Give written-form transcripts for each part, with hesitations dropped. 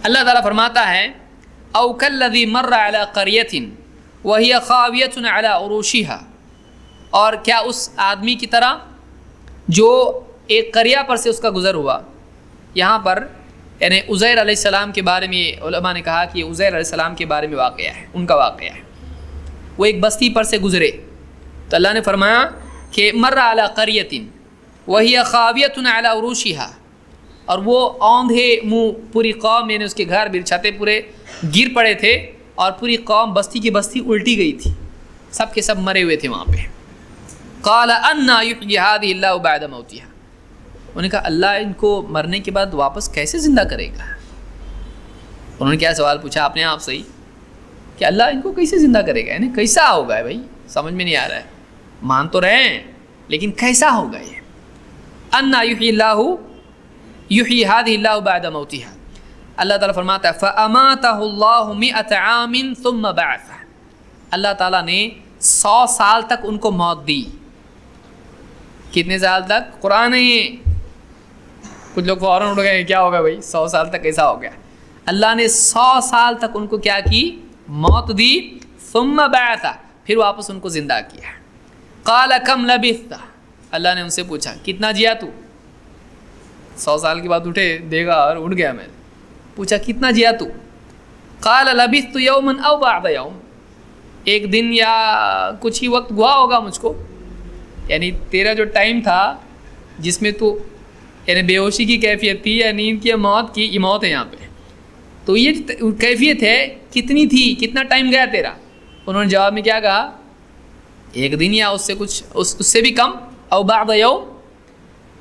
اللہ تعالیٰ فرماتا ہے او کالذی مر علی قریۃ وہی خاویۃ علی عروشها، اور کیا اس آدمی کی طرح جو ایک قریہ پر سے اس کا گزر ہوا. یہاں پر یعنی عزیر علیہ السلام کے بارے میں علماء نے کہا کہ یہ عزیر علیہ السلام کے بارے میں واقعہ ہے، ان کا واقعہ ہے. وہ ایک بستی پر سے گزرے تو اللہ نے فرمایا کہ مر علی قریۃ وہی خاویۃ علی عروشها، اور وہ اوندھے منہ پوری قوم یعنی اس کے گھر بھی چھتیں پورے گر پڑے تھے اور پوری قوم بستی کی بستی الٹی گئی تھی، سب کے سب مرے ہوئے تھے وہاں پہ. قال انا یحیی هذه اللہ بعد موتها، انہوں نے کہا اللہ ان کو مرنے کے بعد واپس کیسے زندہ کرے گا. انہوں نے کیا سوال پوچھا اپنے آپ سے ہی کہ اللہ ان کو کیسے زندہ کرے گا، یعنی کیسا ہوگا ہے بھائی، سمجھ میں نہیں آ رہا ہے. مان تو رہے ہیں لیکن کیسا ہوگا یہ. انا یحیی هذه اللہ بعد موتها، اللہ تعالیٰ فرماتا ہے فاماتہ اللہ 100 عام ثم بعثہ، اللہ تعالیٰ نے 100 سال تک ان کو موت دی. کتنے سال تک؟ قرآن ہے یہ. کچھ لوگ فوراً اٹھ گئے کیا ہوگا بھائی 100 سال تک کیسا ہو گیا. اللہ نے 100 سال تک ان کو کیا کی؟ موت دی. ثم بعثہ، پھر واپس ان کو زندہ کیا. قال کم لبثت، اللہ نے ان سے پوچھا کتنا جیا تو؟ 100 سال کے بعد اٹھے دیکھا اور اٹھ گیا. میں پوچھا کتنا جیا تو؟ قال لبثت یوما او بعض یوم، ایک دن یا کچھ ہی وقت ہوا ہوگا مجھ کو. یعنی تیرا جو ٹائم تھا جس میں تو یعنی بے ہوشی کی کیفیت تھی یا نیند کی یا موت کی، یہ موت ہے یہاں پہ. تو یہ کیفیت ہے کتنی تھی، کتنا ٹائم گیا تیرا؟ انہوں نے جواب میں کیا کہا؟ ایک دن یا اس سے کچھ اس سے بھی کم. او بعض یوم.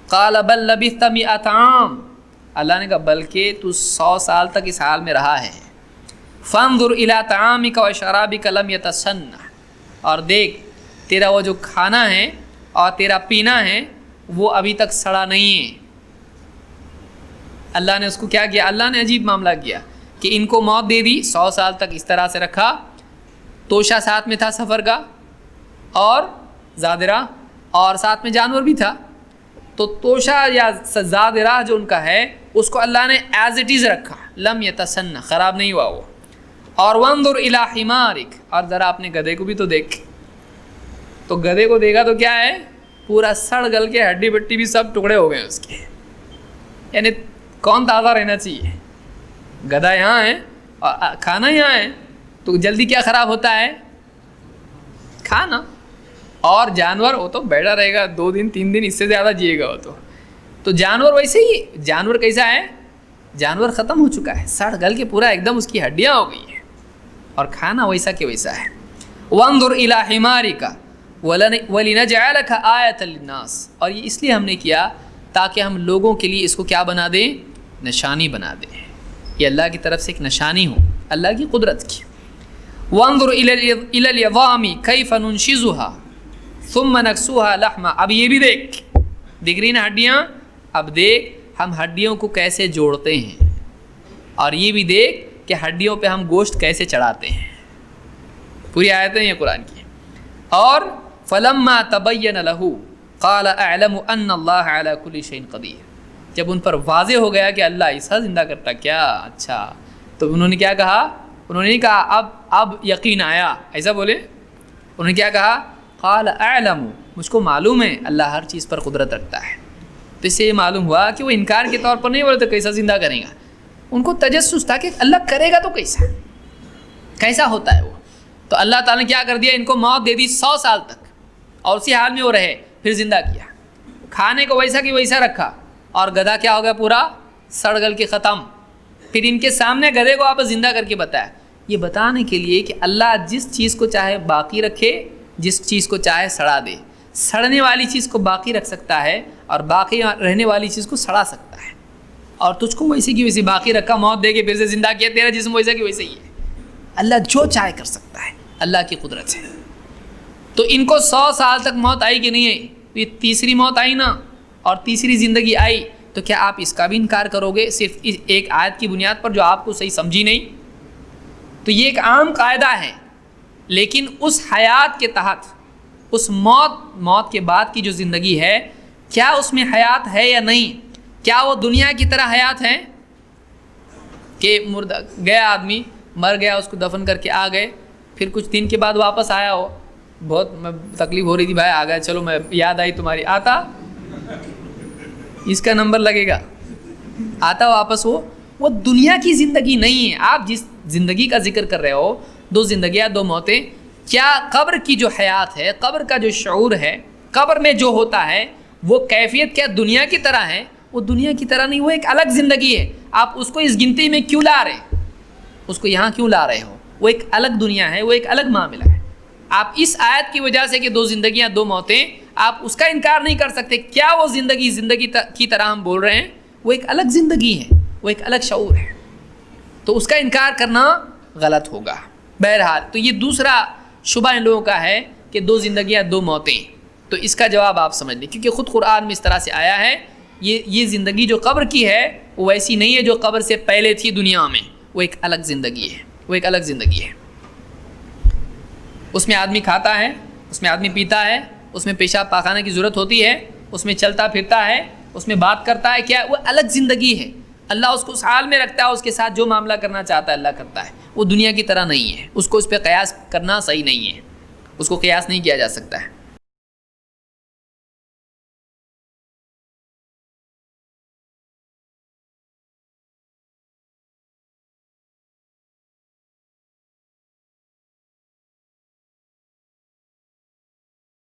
قال بل لبثت 100 عام، اللہ نے کہا بلکہ تو 100 سال تک اس حال میں رہا ہے. فانظر الى طعامك وشرابك لم يتسنح، اور دیکھ تیرا وہ جو کھانا ہے اور تیرا پینا ہے وہ ابھی تک سڑا نہیں ہے. اللہ نے اس کو کیا کیا؟ اللہ نے عجیب معاملہ کیا کہ ان کو موت دے دی، 100 سال تک اس طرح سے رکھا. توشہ ساتھ میں تھا سفر کا اور زادرہ، اور ساتھ میں جانور بھی تھا. تو توشہ یا زادرہ جو ان کا ہے اس کو اللہ نے ایز اٹ از رکھا، لم یتسنح، خراب نہیں ہوا وہ. اور وانظر الی حمارک، اور ذرا اپنے گدھے کو بھی تو دیکھ. تو گدھے کو دیکھا تو کیا ہے؟ پورا سڑ گل کے ہڈی بٹی بھی سب ٹکڑے ہو گئے اس کے. یعنی کون تازہ رہنا چاہیے؟ گدھا یہاں ہے اور کھانا یہاں ہے، تو جلدی کیا خراب ہوتا ہے؟ کھانا. اور جانور وہ تو بیٹھا رہے گا 2 دن 3 دن، اس سے زیادہ جیے گا وہ تو جانور ویسے ہی. جانور کیسا ہے؟ جانور ختم ہو چکا ہے، سڑ گل کے پورا ایک دم اس کی ہڈیاں ہو گئی ہیں، اور کھانا ویسا کہ ویسا ہے. وانظر الی حمارک وَلِنَجْعَلَكَ آیَةً لِلنَّاسِ، اور یہ اس لیے ہم نے کیا تاکہ ہم لوگوں کے لیے اس کو کیا بنا دیں؟ نشانی بنا دیں. یہ اللہ کی طرف سے ایک نشانی ہو اللہ کی قدرت کی. وَانظُرْ إِلَى الْعِظَامِ كَيْفَ نُنْشِزُهَا ثُمَّ نَكْسُوهَا لَحْمًا، اب یہ بھی دیکھ، دکھ رہی نا ہڈیاں، اب دیکھ ہم ہڈیوں کو کیسے جوڑتے ہیں، اور یہ بھی دیکھ کہ ہڈیوں پہ ہم گوشت کیسے چڑھاتے ہیں. پوری آیتیں ہیں قرآن کی. اور فلما تبین لہ قال اعلم ان اللہ علی کل شیء قدیر، جب ان پر واضح ہو گیا کہ اللہ ایسا زندہ کرتا کیا، اچھا، تو انہوں نے کیا کہا؟ انہوں نے نہیں کہا اب یقین آیا، ایسا بولے. انہوں نے کیا کہا؟ قال اعلم، مجھ کو معلوم ہے اللہ ہر چیز پر قدرت رکھتا ہے. تو اس سے یہ معلوم ہوا کہ وہ انکار کے طور پر نہیں بولے تو کیسا زندہ کریں گا. ان کو تجسس تھا کہ اللہ کرے گا تو کیسا ہوتا ہے وہ. تو اللہ تعالیٰ نے کیا کر دیا؟ ان کو موت دے دی 100 سال تک، اور اسی حال میں وہ رہے، پھر زندہ کیا. کھانے کو ویسا کہ ویسا رکھا، اور گدھا کیا ہو گیا؟ پورا سڑ گل کے ختم. پھر ان کے سامنے گدھے کو واپس زندہ کر کے بتایا، یہ بتانے کے لیے کہ اللہ جس چیز کو چاہے باقی رکھے، جس چیز کو چاہے سڑا دے. سڑنے والی چیز کو باقی رکھ سکتا ہے اور باقی رہنے والی چیز کو سڑا سکتا ہے. اور تجھ کو ویسے کی ویسے باقی رکھا، موت دے کے پھر سے زندہ کیا، تیرا جسم ویسا کہ ویسے ہی ہے. اللہ جو چاہے کر سکتا ہے، اللہ کی قدرت ہے. تو ان کو 100 سال تک موت آئی کہ نہیں آئی؟ یہ تیسری موت آئی نا، اور تیسری زندگی آئی. تو کیا آپ اس کا بھی انکار کرو گے صرف ایک آیت کی بنیاد پر جو آپ کو صحیح سمجھی نہیں؟ تو یہ ایک عام قاعدہ ہے، لیکن اس حیات کے تحت، اس موت کے بعد کی جو زندگی ہے، کیا اس میں حیات ہے یا نہیں؟ کیا وہ دنیا کی طرح حیات ہے؟ کہ مردہ گیا آدمی مر گیا, اس کو دفن کر کے آ گئے, پھر کچھ دن کے بعد واپس آیا ہو, بہت تکلیف ہو رہی تھی بھائی, آ گیا چلو میں یاد آئی تمہاری, آتا اس کا نمبر لگے گا, آتا واپس وہ دنیا کی زندگی نہیں ہے. آپ جس زندگی کا ذکر کر رہے ہو, 2 زندگیاں 2 موتیں, کیا قبر کی جو حیات ہے, قبر کا جو شعور ہے, قبر میں جو ہوتا ہے وہ کیفیت کیا دنیا کی طرح ہے؟ وہ دنیا کی طرح نہیں, وہ ایک الگ زندگی ہے. آپ اس کو اس گنتی میں کیوں لا رہے ہیں, اس کو یہاں کیوں لا رہے ہو؟ وہ ایک الگ دنیا ہے, وہ ایک الگ معاملہ ہے. آپ اس آیت کی وجہ سے کہ 2 زندگیاں 2 موتیں, آپ اس کا انکار نہیں کر سکتے. کیا وہ زندگی کی طرح ہم بول رہے ہیں؟ وہ ایک الگ زندگی ہے, وہ ایک الگ شعور ہے, تو اس کا انکار کرنا غلط ہوگا. بہرحال تو یہ دوسرا شبہ ان لوگوں کا ہے کہ 2 زندگیاں 2 موتیں. تو اس کا جواب آپ سمجھ لیں, کیونکہ خود قرآن میں اس طرح سے آیا ہے. یہ زندگی جو قبر کی ہے وہ ویسی نہیں ہے جو قبر سے پہلے تھی دنیا میں, وہ ایک الگ زندگی ہے, وہ ایک الگ زندگی ہے. اس میں آدمی کھاتا ہے, اس میں آدمی پیتا ہے, اس میں پیشاب پاخانے کی ضرورت ہوتی ہے, اس میں چلتا پھرتا ہے, اس میں بات کرتا ہے, کیا وہ الگ زندگی ہے. اللہ اس کو اس حال میں رکھتا ہے, اس کے ساتھ جو معاملہ کرنا چاہتا ہے اللہ کرتا ہے. وہ دنیا کی طرح نہیں ہے, اس کو اس پہ قیاس کرنا صحیح نہیں ہے, اس کو قیاس نہیں کیا جا سکتا ہے.